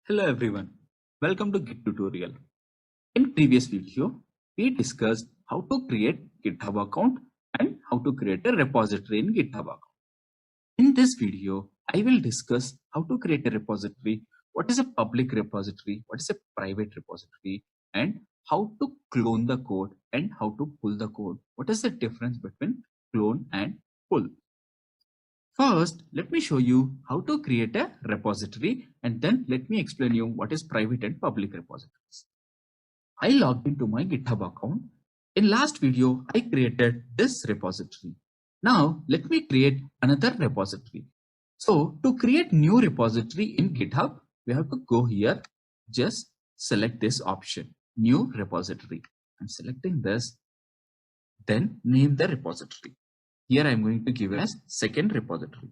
Hello everyone, welcome to Git tutorial. In previous video, we discussed how to create GitHub account and how to create a repository in GitHub account. In this video, I will discuss how to create a repository, what is a public repository, what is a private repository, and how to clone the code and how to pull the code. What is the difference between clone and pull? First, let me show you how to create a repository and then let me explain you what is private and public repositories. I logged into my GitHub account. In last video, I created this repository. Now, let me create another repository. So, to create new repository in GitHub, we have to go here, just select this option, new repository. I'm selecting this, then name the repository. Here I am going to give as second repository.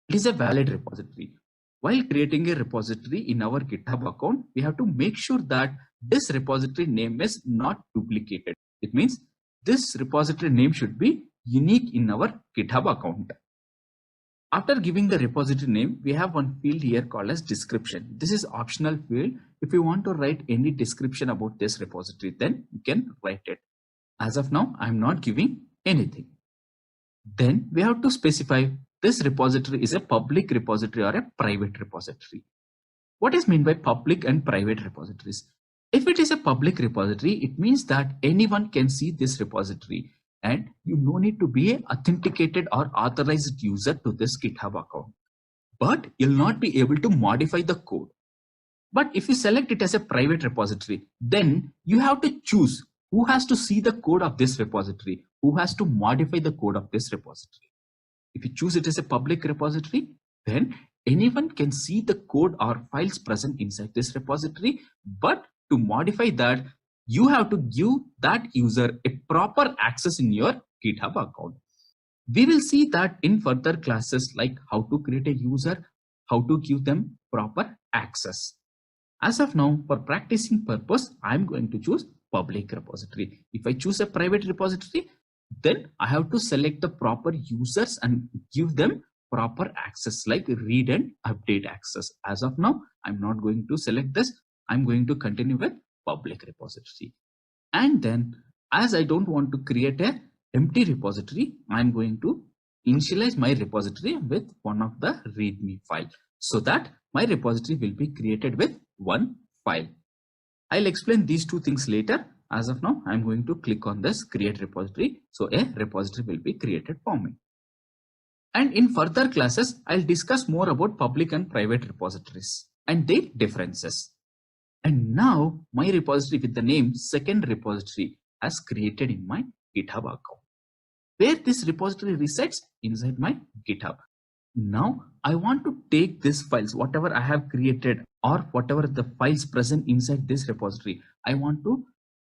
It is a valid repository. While creating a repository in our GitHub account, we have to make sure that this repository name is not duplicated. It means this repository name should be unique in our GitHub account. After giving the repository name, we have one field here called as description. This is optional field. If you want to write any description about this repository, then you can write it. As of now, I'm not giving anything. Then we have to specify this repository is a public repository or a private repository. What is meant by public and private repositories? If it is a public repository, it means that anyone can see this repository and you no need to be an authenticated or authorized user to this GitHub account. But you'll not be able to modify the code. But if you select it as a private repository, then you have to choose who has to see the code of this repository, who has to modify the code of this repository. If you choose it as a public repository, then anyone can see the code or files present inside this repository. But to modify that, you have to give that user a proper access in your GitHub account. We will see that in further classes, like how to create a user, how to give them proper access. As of now, for practicing purpose, I'm going to choose public repository. If I choose a private repository, then I have to select the proper users and give them proper access like read and update access. As of now, I'm not going to select this. I'm going to continue with public repository. And then as I don't want to create a empty repository, I'm going to initialize my repository with one of the readme file so that my repository will be created with one file. I'll explain these two things later. As of now, I'm going to click on this create repository. So a repository will be created for me. And in further classes, I'll discuss more about public and private repositories and their differences. And now my repository with the name second repository has created in my GitHub account, where this repository resides inside my GitHub. Now I want to take these files, whatever I have created or whatever the files present inside this repository, I want to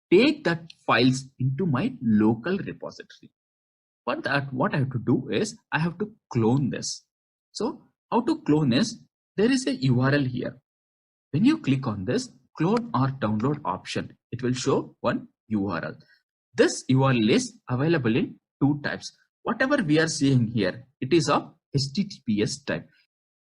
take that files into my local repository. For that, what I have to do is I have to clone this. So how to clone is, there is a URL here. When you click on this clone or download option, it will show one URL. This URL is available in two types. Whatever we are seeing here, it is of HTTPS type.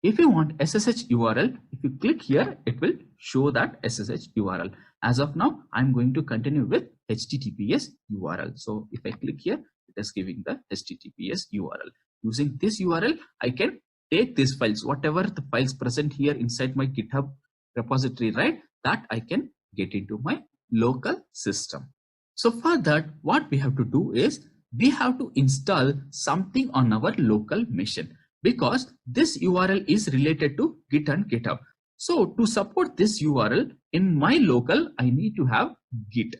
If you want SSH URL, if you click here, it will show that SSH URL. As of now, I'm going to continue with HTTPS URL. So if I click here, it is giving the HTTPS URL. Using this URL, I can take these files, whatever the files present here inside my GitHub repository, right? That I can get into my local system. So for that, what we have to do is we have to install something on our local machine, because this URL is related to Git and GitHub. So to support this URL in my local, I need to have Git.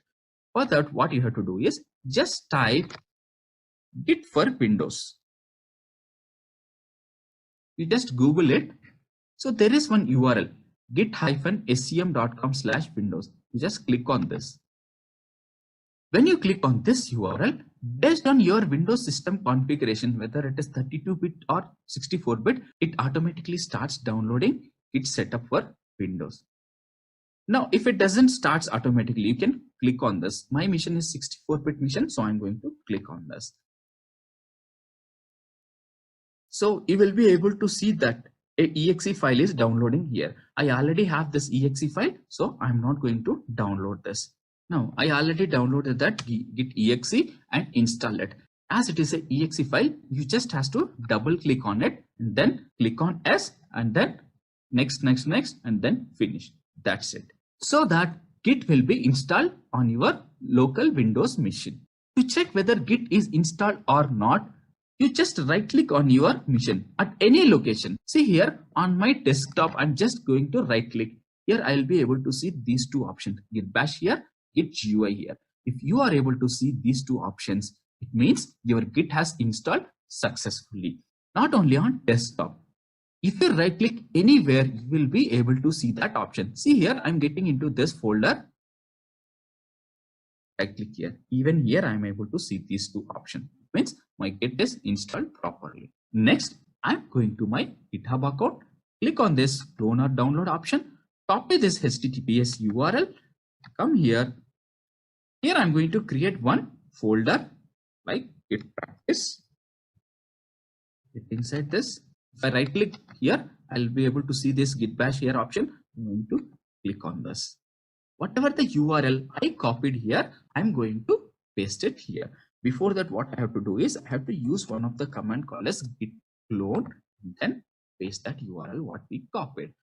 For that, what you have to do is just type Git for Windows. You just Google it. So there is one URL, git-scm.com/windows. You just click on this. When you click on this URL, based on your Windows system configuration, whether it is 32-bit or 64-bit, it automatically starts downloading Git setup for Windows. Now, if it doesn't start automatically, you can click on this. My machine is 64-bit machine, so I'm going to click on this. So you will be able to see that a exe file is downloading here. I already have this exe file, so I'm not going to download this. Now I already downloaded that git exe and install it. As it is a exe file, you just has to double click on it and then click on S and then next, and then finish. That's it. So that Git will be installed on your local Windows machine. To check whether Git is installed or not, you just right click on your machine at any location. See here on my desktop, I'm just going to right click. Here I'll be able to see these two options, Git bash here, Git GUI here. If you are able to see these two options, it means your Git has installed successfully. Not only on desktop. If you right click anywhere, you will be able to see that option. See here, I'm getting into this folder. Right click here. Even here, I'm able to see these two options. Means my Git is installed properly. Next, I'm going to my GitHub account. Click on this clone or download option. Copy this HTTPS URL. Come here. Here, I'm going to create one folder like Git practice. Get inside this. If I right click here, I'll be able to see this Git bash here option. I'm going to click on this. Whatever the URL I copied here, I'm going to paste it here. Before that, what I have to do is I have to use one of the command called as git clone, and then paste that URL what we copied.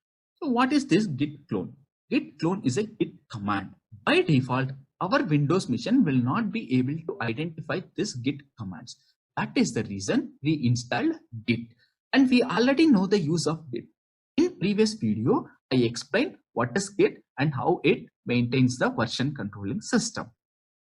So what is this git clone? Git clone is a git command. By default, our Windows machine will not be able to identify this git commands. That is the reason we installed git. And we already know the use of git. In previous video, I explained what is git and how it maintains the version controlling system.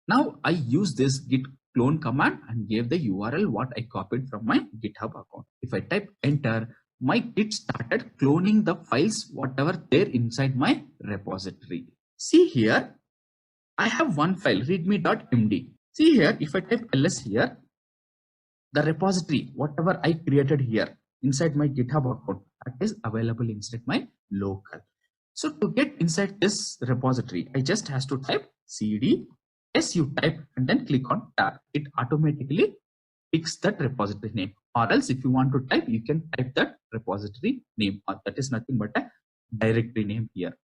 Now I use this git clone command and gave the URL what I copied from my GitHub account. If I type enter, my git started cloning the files whatever there inside my repository. See here, I have one file readme.md. See here, if I type ls here, the repository whatever I created here inside my GitHub account, that is available inside my local. So to get inside this repository, I just has to type cd su type and then click on tab. It automatically picks that repository name. Or else if you want to type, you can type that repository name. Or that is nothing but a directory name here.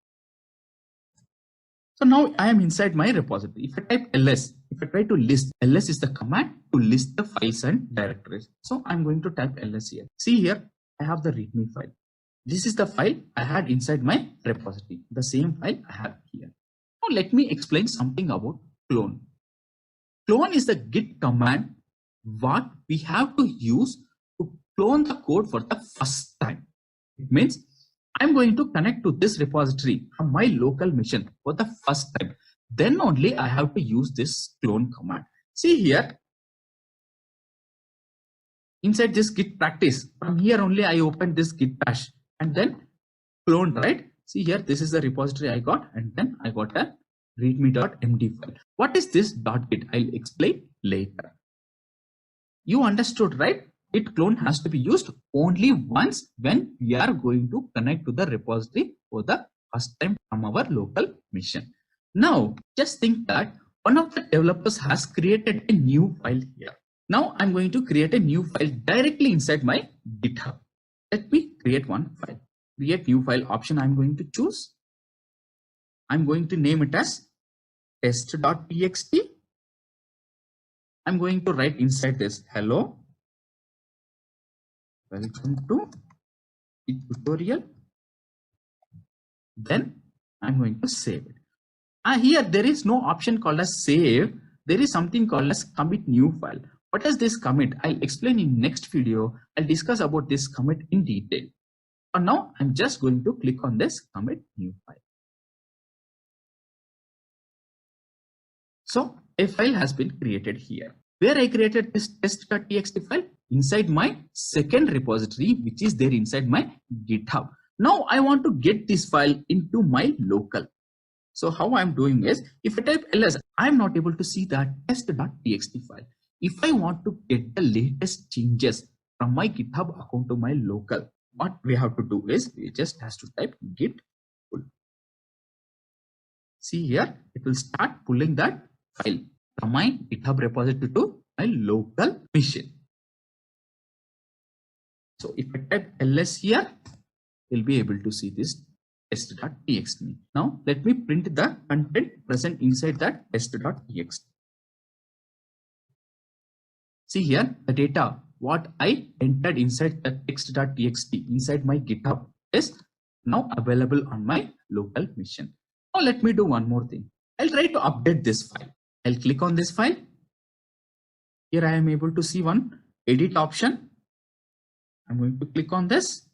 So now I am inside my repository. If I type ls, if I try to list, ls is the command to list the files and directories. So I'm going to type ls here. See here, I have the readme file. This is the file I had inside my repository. The same file I have here. Now let me explain something about clone. Clone is the git command what we have to use to clone the code for the first time. It means I'm going to connect to this repository from my local machine for the first time. Then only I have to use this clone command. See here, inside this git practice, from here only I open this git bash and then clone, right? See here, this is the repository I got, and then I got a readme.md file. What is this .git? I'll explain later. You understood, right? Git clone has to be used only once when we are going to connect to the repository for the first time from our local machine. Now, just think that one of the developers has created a new file here. Now, I'm going to create a new file directly inside my GitHub. Let me create one file. Create new file option I'm going to choose. I'm going to name it as test.txt. I'm going to write inside this, hello, welcome to the tutorial. Then I'm going to save it. Here there is no option called as save. There is something called as commit new file. What is this commit? I'll explain in next video. I'll discuss about this commit in detail. For now, I'm just going to click on this commit new file. So a file has been created here. Where I created this test.txt file? Inside my second repository, which is there inside my GitHub. Now I want to get this file into my local. So how I'm doing is, if I type ls, I'm not able to see that test.txt file. If I want to get the latest changes from my GitHub account to my local, what we have to do is we just has to type git pull. See here, it will start pulling that file from my GitHub repository to my local machine. So if I type ls here, you'll be able to see this test.txt. Now let me print the content present inside that test.txt. See here, the data what I entered inside the text.txt inside my GitHub is now available on my local machine. Now let me do one more thing. I'll try to update this file. I'll click on this file. Here I am able to see one edit option. I'm going to click on this.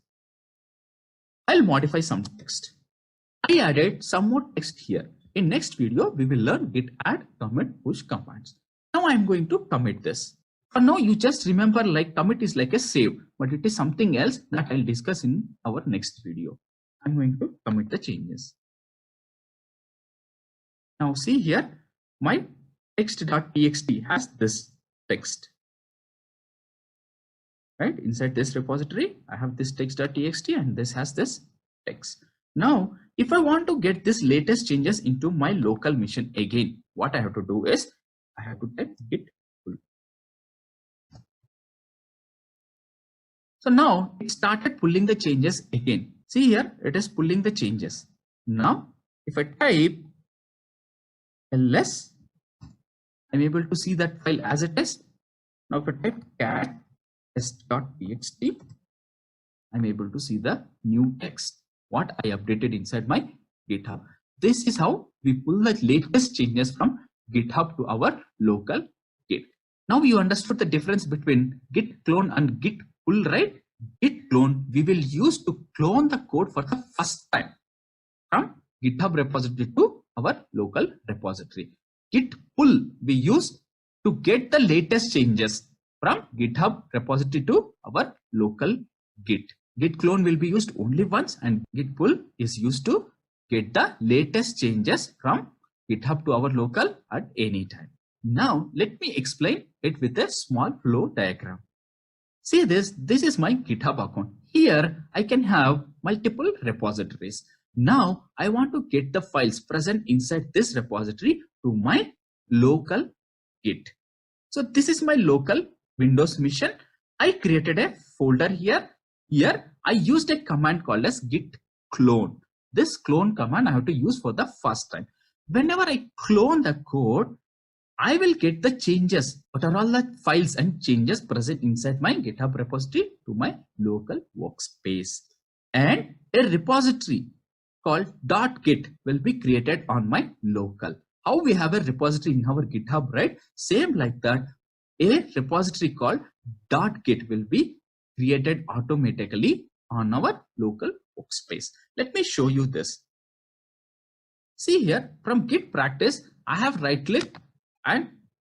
I'll modify some text. I added some more text here. In next video, we will learn git add, commit, push commands. Now I'm going to commit this. For now, you just remember like commit is like a save, but it is something else that I'll discuss in our next video. I'm going to commit the changes. Now see here, my text.txt has this text. Right, inside this repository, I have this text.txt and this has this text. Now, if I want to get this latest changes into my local machine again, what I have to do is I have to type git pull. So now it started pulling the changes again. See here, it is pulling the changes. Now, if I type ls, I'm able to see that file as it is. Now if I type cat test.txt, I'm able to see the new text what I updated inside my GitHub. This is how we pull the latest changes from GitHub to our local Git. Now you understood the difference between git clone and git pull, right? Git clone we will use to clone the code for the first time from GitHub repository to our local repository. Git pull we use to get the latest changes from GitHub repository to our local Git. Git clone will be used only once and git pull is used to get the latest changes from GitHub to our local at any time. Now let me explain it with a small flow diagram. See this is my GitHub account. Here I can have multiple repositories. Now I want to get the files present inside this repository to my local Git. So this is my local Windows machine. I created a folder here. Here I used a command called as git clone. This clone command I have to use for the first time. Whenever I clone the code, I will get the changes. What are all the files and changes present inside my GitHub repository to my local workspace. And a repository called .git will be created on my local. How we have a repository in our GitHub, right? Same like that. A repository called .git will be created automatically on our local workspace. Let me show you this. See here, from git practice, I have right clicked and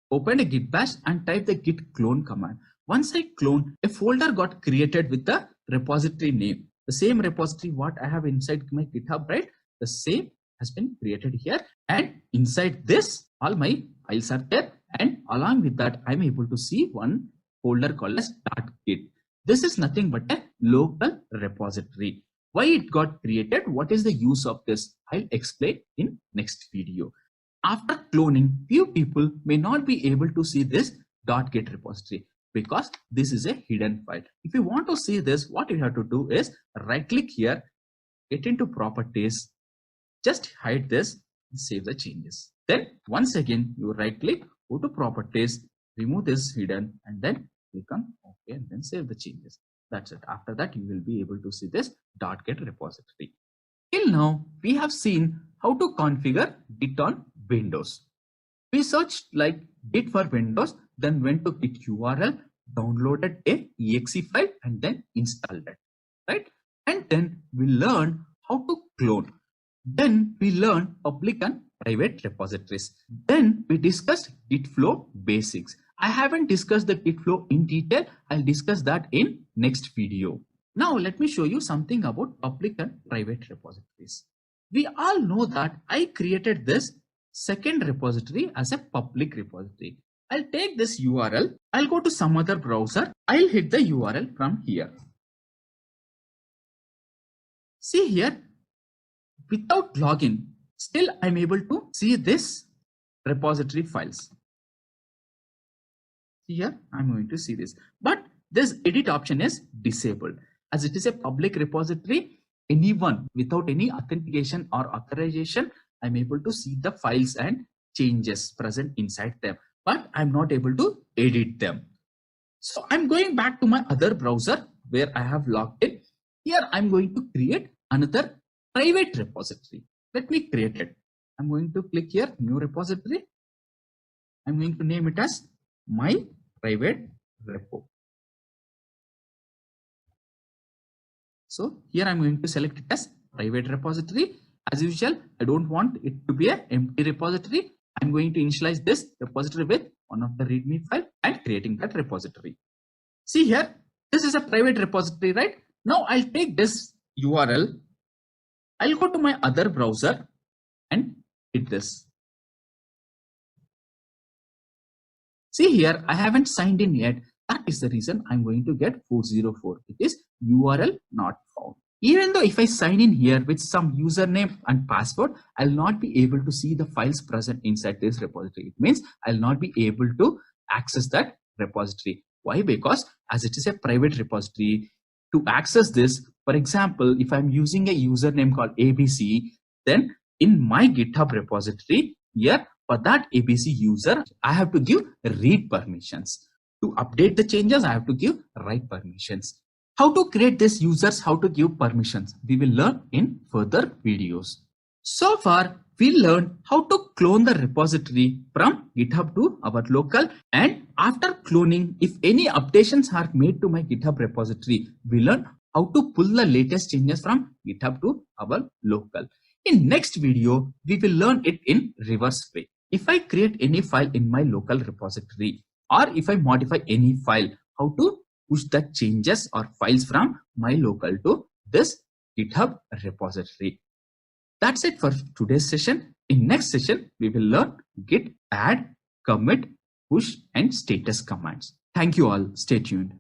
opened a git bash and typed the git clone command. Once I clone, a folder got created with the repository name. The same repository what I have inside my GitHub, right? The same has been created here, and inside this all my files are there, and along with that I'm able to see one folder called as .git. This is nothing but a local repository. Why it got created, what is the use of this, I'll explain in next video. After cloning, few people may not be able to see this .git repository because this is a hidden file. If you want to see this, what you have to do is right click here, get into properties, just hide this and save the changes. Then once again you right click, go to properties, remove this hidden, and then click on OK and then save the changes. That's it. After that you will be able to see this .git repository. Till now we have seen how to configure Git on Windows. We searched like Git for Windows, then went to Git URL, downloaded a exe file and then installed it, right? And then we learned how to clone. Then we learned public and private repositories. Then we discussed Git flow basics. I haven't discussed the Git flow in detail. I'll discuss that in next video. Now let me show you something about public and private repositories. We all know that I created this second repository as a public repository. I'll take this URL. I'll go to some other browser. I'll hit the URL from here. See here, without login, still I'm able to see this repository files. Here I'm going to see this, but this edit option is disabled. As it is a public repository, anyone without any authentication or authorization, I'm able to see the files and changes present inside them, but I'm not able to edit them. So I'm going back to my other browser where I have logged in. Here I'm going to create another private repository. Let me create it. I'm going to click here, new repository. I'm going to name it as my private repo. So here I'm going to select it as private repository. As usual, I don't want it to be an empty repository. I'm going to initialize this repository with one of the README file and creating that repository. See here, this is a private repository, right? Now I'll take this URL. I'll go to my other browser and hit this. See here, I haven't signed in yet. That is the reason I'm going to get 404. It is URL not found. Even though if I sign in here with some username and password, I'll not be able to see the files present inside this repository. It means I'll not be able to access that repository. Why? Because as it is a private repository, to access this, for example, if I'm using a username called ABC, then in my GitHub repository, here for that ABC user, I have to give read permissions. To update the changes, I have to give write permissions. How to create these users, how to give permissions, we will learn in further videos. So far, we learned how to clone the repository from GitHub to our local, and after cloning, if any updations are made to my GitHub repository, we learn how to pull the latest changes from GitHub to our local. In next video, we will learn it in reverse way. If I create any file in my local repository, or if I modify any file, how to push the changes or files from my local to this GitHub repository. That's it for today's session. In next session, we will learn git add, commit, push, and status commands. Thank you all. Stay tuned.